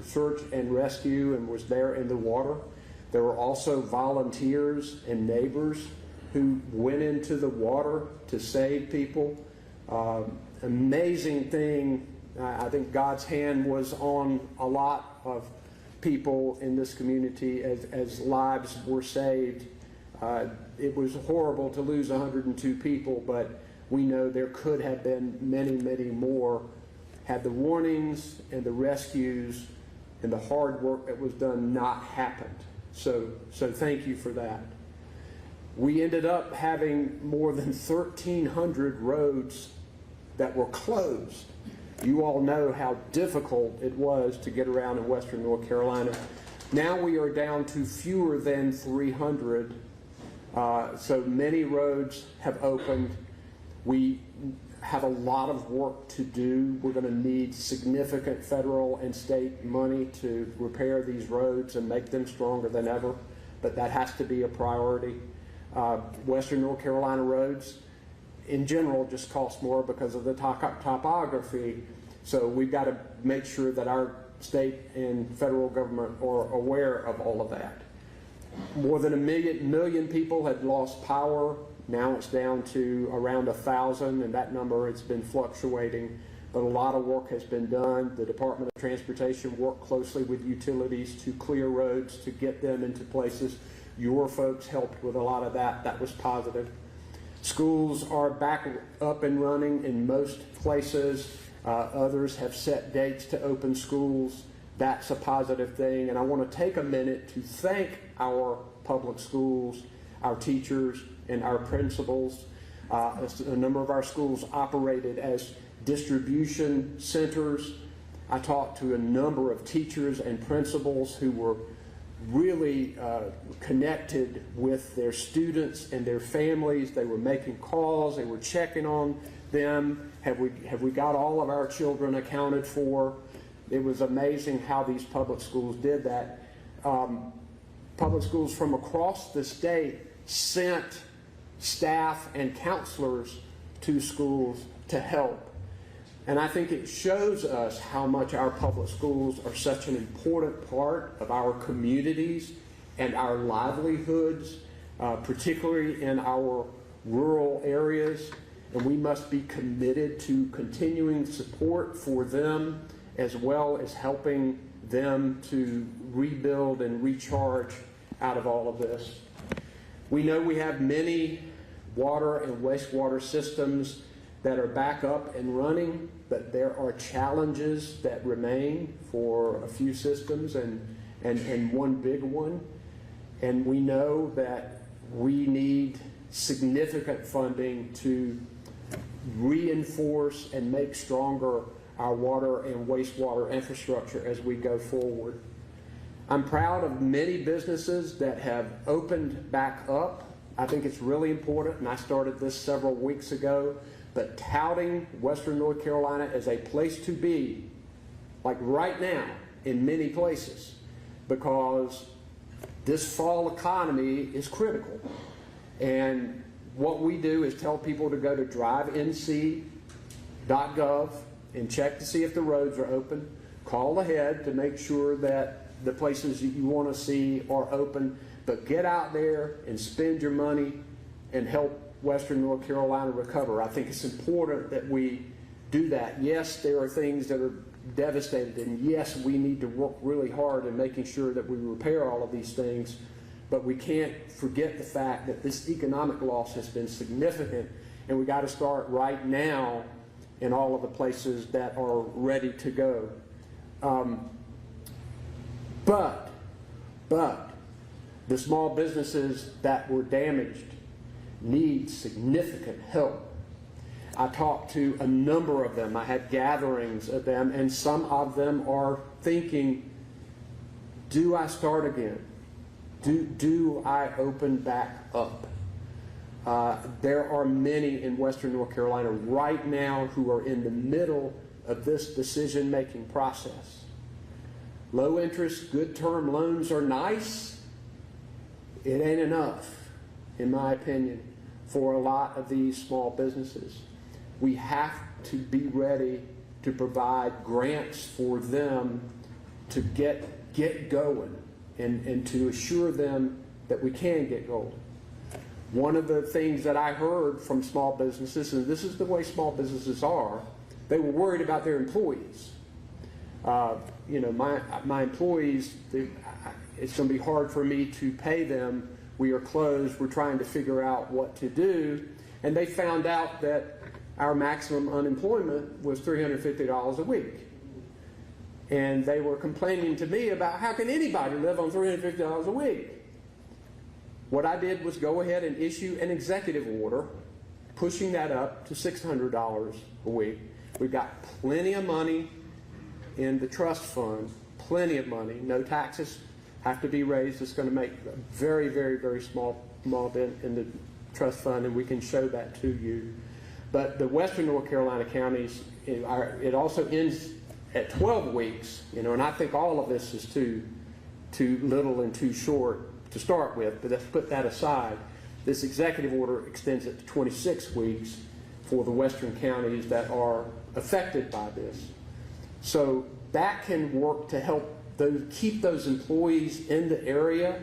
search and rescue and was there in the water. There were also volunteers and neighbors who went into the water to save people. Amazing thing. I think God's hand was on a lot of people in this community as lives were saved. It was horrible to lose 102 people, but we know there could have been many, many more had the warnings and the rescues and the hard work that was done not happened. So thank you for that. We ended up having more than 1,300 roads that were closed. You all know how difficult it was to get around in western North Carolina. Now we are down to fewer than 300. So many roads have opened. We have a lot of work to do. We're going to need significant federal and state money to repair these roads and make them stronger than ever, but that has to be a priority. Western North Carolina roads in general just cost more because of the topography, so we've got to make sure that our state and federal government are aware of all of that. More than a million people had lost power. Now it's down to around 1,000, and that number has been fluctuating, but a lot of work has been done. The Department of Transportation worked closely with utilities to clear roads, to get them into places. Your folks helped with a lot of that. That was positive. Schools are back up and running in most places. Others have set dates to open schools. That's a positive thing, and I want to take a minute to thank our public schools, our teachers, and our principals. A number of our schools operated as distribution centers. I talked to a number of teachers and principals who were really connected with their students and their families. They were making calls, they were checking on them. Have we got all of our children accounted for? It was amazing how these public schools did that. Public schools from across the state sent staff and counselors to schools to help. And I think it shows us how much our public schools are such an important part of our communities and our livelihoods, particularly in our rural areas. And we must be committed to continuing support for them, as well as helping them to rebuild and recharge out of all of this. We know we have many water and wastewater systems that are back up and running, but there are challenges that remain for a few systems and one big one. And we know that we need significant funding to reinforce and make stronger our water and wastewater infrastructure as we go forward. I'm proud of many businesses that have opened back up. I think it's really important, and I started this several weeks ago, but touting Western North Carolina as a place to be, like right now in many places, because this fall economy is critical. And what we do is tell people to go to drivenc.gov and check to see if the roads are open. Call ahead to make sure that the places that you want to see are open, but get out there and spend your money and help Western North Carolina recover. I think it's important that we do that. Yes, there are things that are devastated, and yes, we need to work really hard in making sure that we repair all of these things, but we can't forget the fact that this economic loss has been significant, and we got to start right now in all of the places that are ready to go. But the small businesses that were damaged need significant help. I talked to a number of them. I had gatherings of them, and some of them are thinking, do I start again? Do I open back up? There are many in Western North Carolina right now who are in the middle of this decision-making process. Low interest, good term loans are nice. It ain't enough, in my opinion, for a lot of these small businesses. We have to be ready to provide grants for them to get going and to assure them that we can get going. One of the things that I heard from small businesses, and this is the way small businesses are, they were worried about their employees. You know, my employees, it's going to be hard for me to pay them. We are closed. We're trying to figure out what to do. And they found out that our maximum unemployment was $350 a week. And they were complaining to me about how can anybody live on $350 a week? What I did was go ahead and issue an executive order pushing that up to $600 a week. We've got plenty of money in the trust fund, plenty of money. No taxes have to be raised. It's going to make a very, very, very small dent in the trust fund, and we can show that to you. But the Western North Carolina counties, it also ends at 12 weeks, you know, and I think all of this is too little and too short to start with, but let's put that aside. This executive order extends it to 26 weeks for the western counties that are affected by this. So that can work to help keep those employees in the area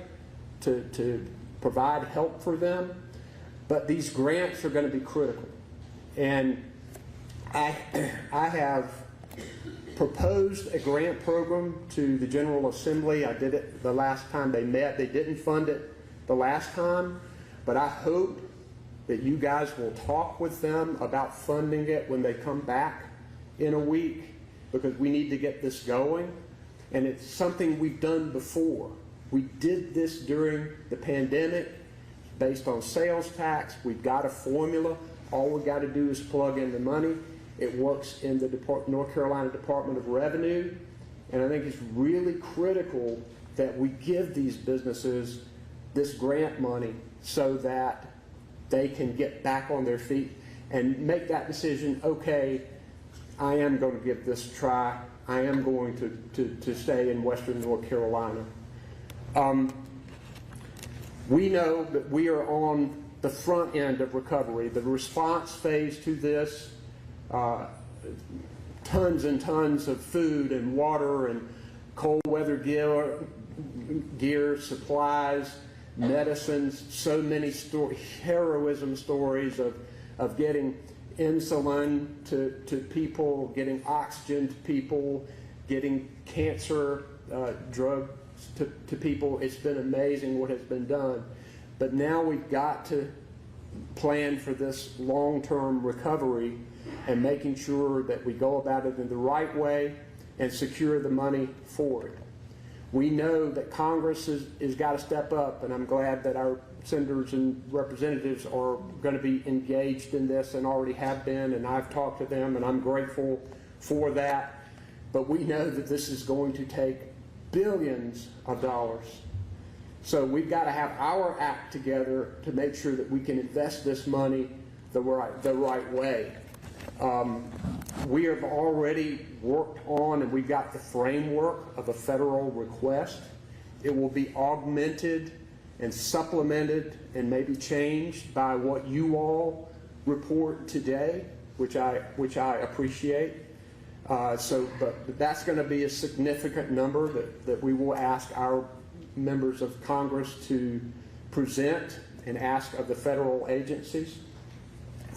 to provide help for them. But these grants are going to be critical. And I have proposed a grant program to the General Assembly. I did it the last time they met. They didn't fund it the last time, but I hope that you guys will talk with them about funding it when they come back in a week, because we need to get this going. And it's something we've done before. We did this during the pandemic based on sales tax. We've got a formula. All we've got to do is plug in the money. It works in the North Carolina Department of Revenue, and I think it's really critical that we give these businesses this grant money so that they can get back on their feet and make that decision, okay, I am going to give this a try. I am going to stay in Western North Carolina. We know that we are on the front end of recovery. The response phase to this, tons and tons of food and water and cold weather gear, supplies, medicines, so many heroism stories of getting insulin to people, getting oxygen to people, getting cancer drugs to people. It's been amazing what has been done. But now we've got to plan for this long-term recovery and making sure that we go about it in the right way and secure the money for it. We know that Congress has got to step up, and I'm glad that our senators and representatives are going to be engaged in this and already have been, and I've talked to them, and I'm grateful for that. But we know that this is going to take billions of dollars. So we've got to have our act together to make sure that we can invest this money the right way. We have already worked on, and we've got the framework of a federal request. It will be augmented and supplemented and maybe changed by what you all report today, which I appreciate. But that's going to be a significant number that we will ask our members of Congress to present and ask of the federal agencies.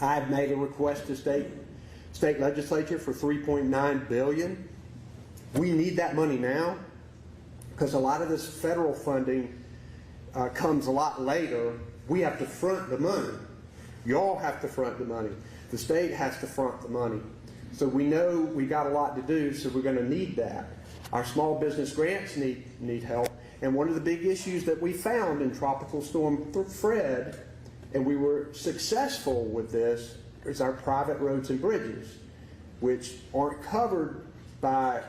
I've made a request to state legislature for $3.9 billion. We need that money now because a lot of this federal funding comes a lot later. We have to front the money. Y'all have to front the money. The state has to front the money. So we know we got a lot to do, so we're going to need that. Our small business grants need help. And one of the big issues that we found in Tropical Storm Fred, and we were successful with this, is our private roads and bridges, which aren't covered by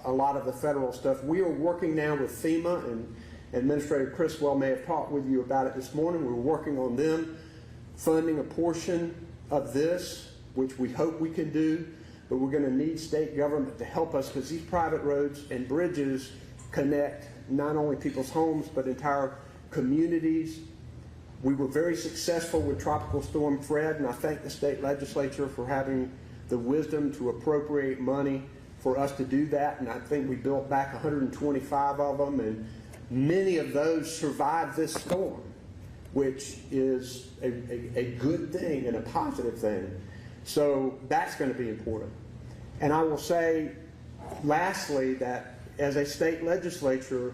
a lot of the federal stuff. We are working now with FEMA, and Administrator Criswell may have talked with you about it this morning. We're working on them funding a portion of this, which we hope we can do, but we're going to need state government to help us because these private roads and bridges connect not only people's homes but entire communities. We were very successful with Tropical Storm Fred, and I thank the state legislature for having the wisdom to appropriate money for us to do that, and I think we built back 125 of them, and many of those survived this storm, which is a good thing and a positive thing. So that's going to be important. And I will say, lastly, that as a state legislature,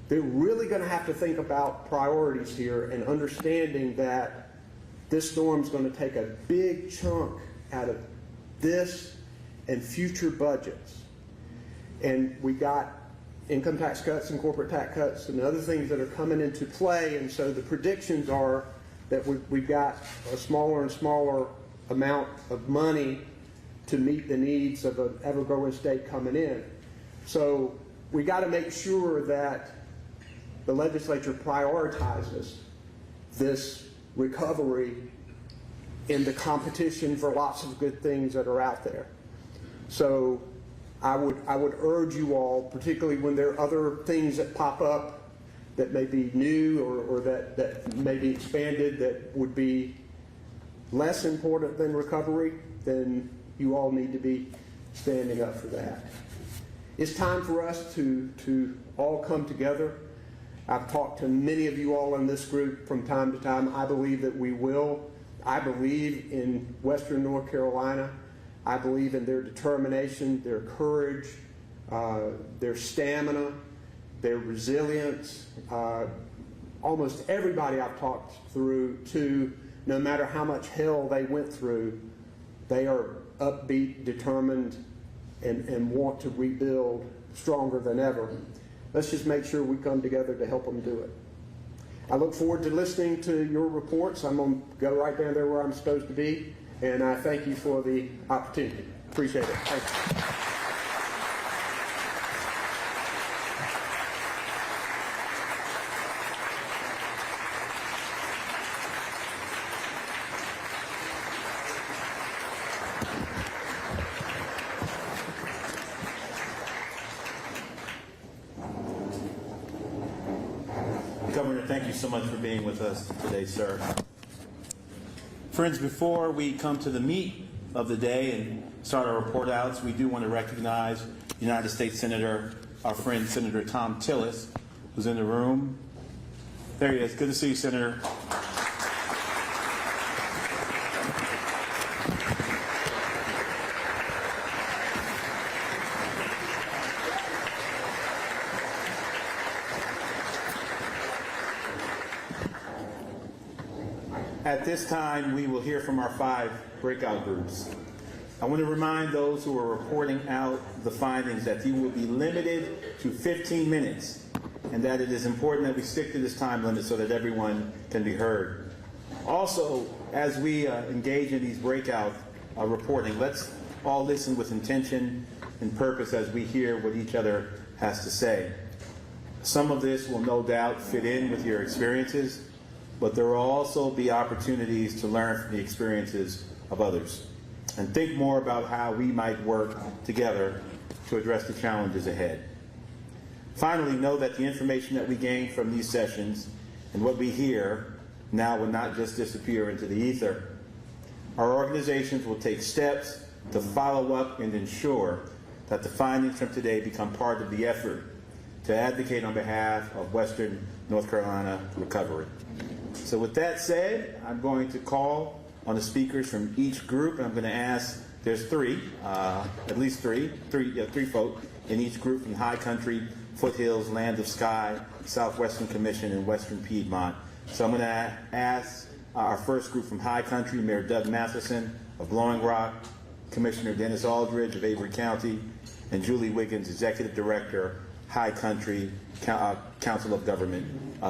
they're really going to have to think about priorities here and understanding that this storm's going to take a big chunk out of this and future budgets. And we got income tax cuts and corporate tax cuts and other things that are coming into play, and so the predictions are that we've got a smaller and smaller amount of money to meet the needs of an ever-growing state coming in. So we got to make sure that the legislature prioritizes this recovery in the competition for lots of good things that are out there. So I would urge you all, particularly when there are other things that pop up that may be new or that may be expanded that would be less important than recovery, then you all need to be standing up for that. It's time for us to all come together. I've talked to many of you all in this group from time to time. I believe that we will. I believe in Western North Carolina. I believe in their determination, their courage, their stamina, their resilience. Almost everybody I've talked to, no matter how much hell they went through, they are upbeat, determined, and want to rebuild stronger than ever. Let's just make sure we come together to help them do it. I look forward to listening to your reports. I'm going to go right down there where I'm supposed to be, and I thank you for the opportunity. Appreciate it. Thank you. Governor, thank you so much for being with us today, sir. Friends, before we come to the meat of the day and start our report outs, we do want to recognize United States Senator, our friend Senator Tom Tillis, who's in the room. There he is. Good to see you, Senator. At this time, we will hear from our 5 breakout groups. I want to remind those who are reporting out the findings that you will be limited to 15 minutes and that it is important that we stick to this time limit so that everyone can be heard. Also, as we engage in these breakout reporting, let's all listen with intention and purpose as we hear what each other has to say. Some of this will no doubt fit in with your experiences, but there will also be opportunities to learn from the experiences of others and think more about how we might work together to address the challenges ahead. Finally, know that the information that we gain from these sessions and what we hear now will not just disappear into the ether. Our organizations will take steps to follow up and ensure that the findings from today become part of the effort to advocate on behalf of Western North Carolina recovery. So with that said, I'm going to call on the speakers from each group, and I'm going to ask, there's 3, at least three folk in each group from High Country, Foothills, Land of Sky, Southwestern Commission, and Western Piedmont. So I'm going to ask our first group from High Country, Mayor Doug Matheson of Blowing Rock, Commissioner Dennis Aldridge of Avery County, and Julie Wiggins, Executive Director, High Country Council of Government,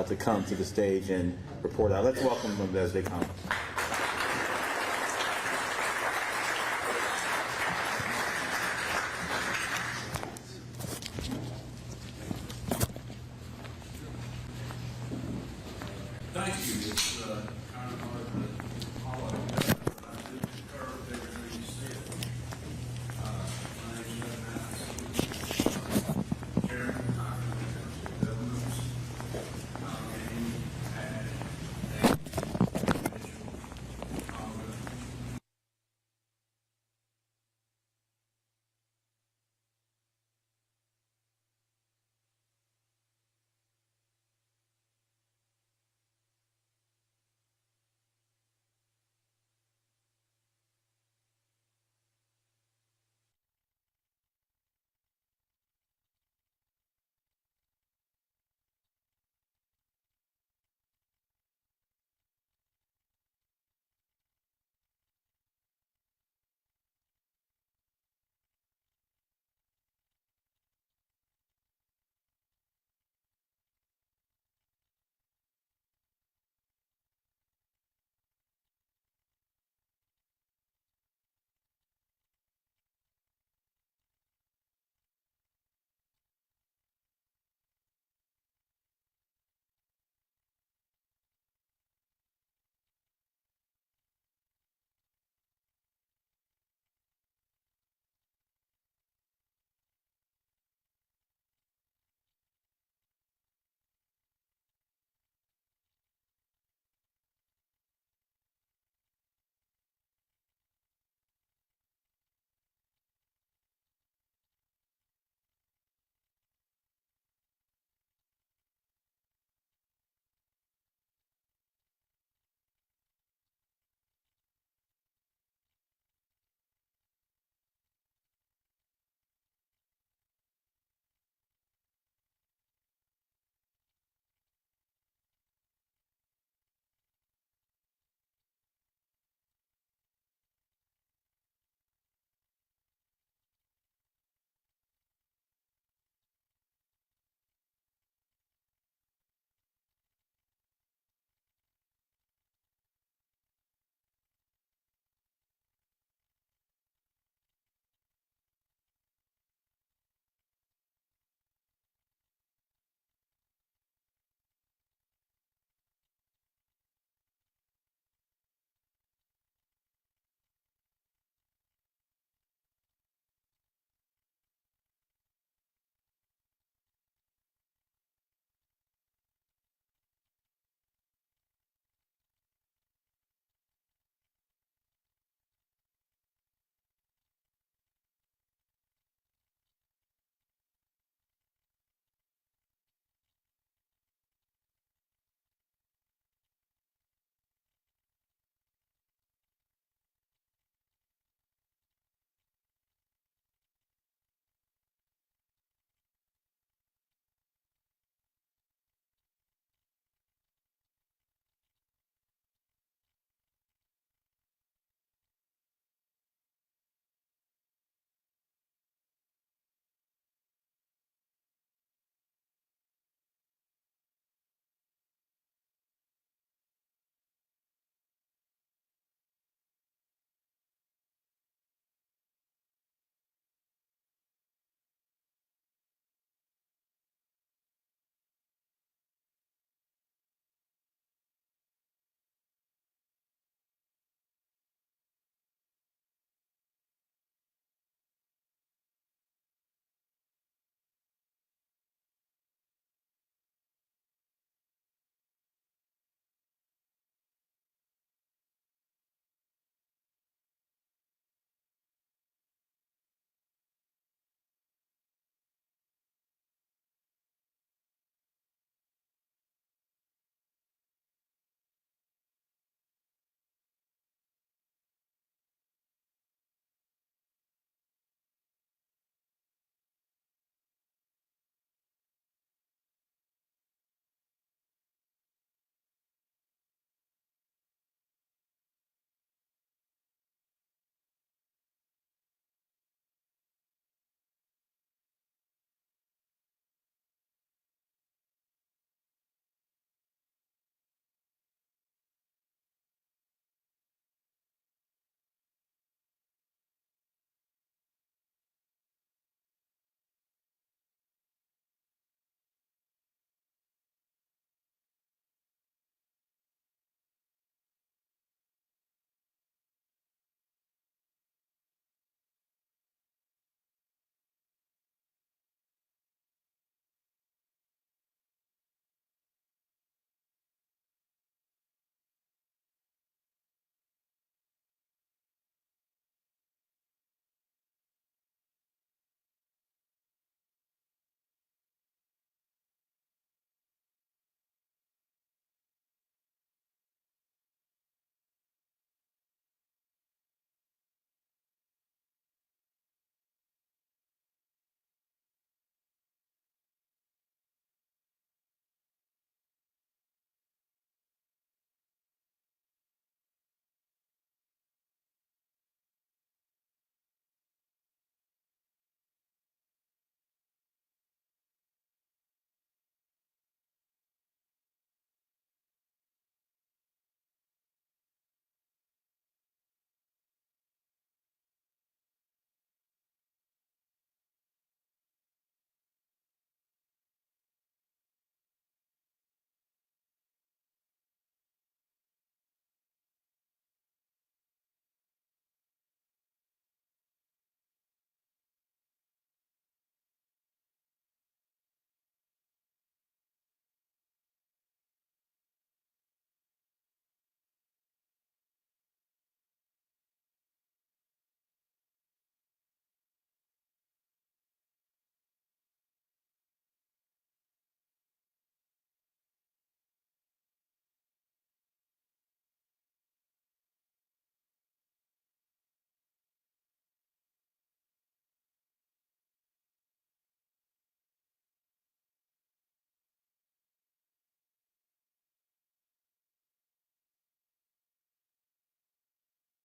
to come to the stage and report out. Let's welcome them as they come. Thank you. It's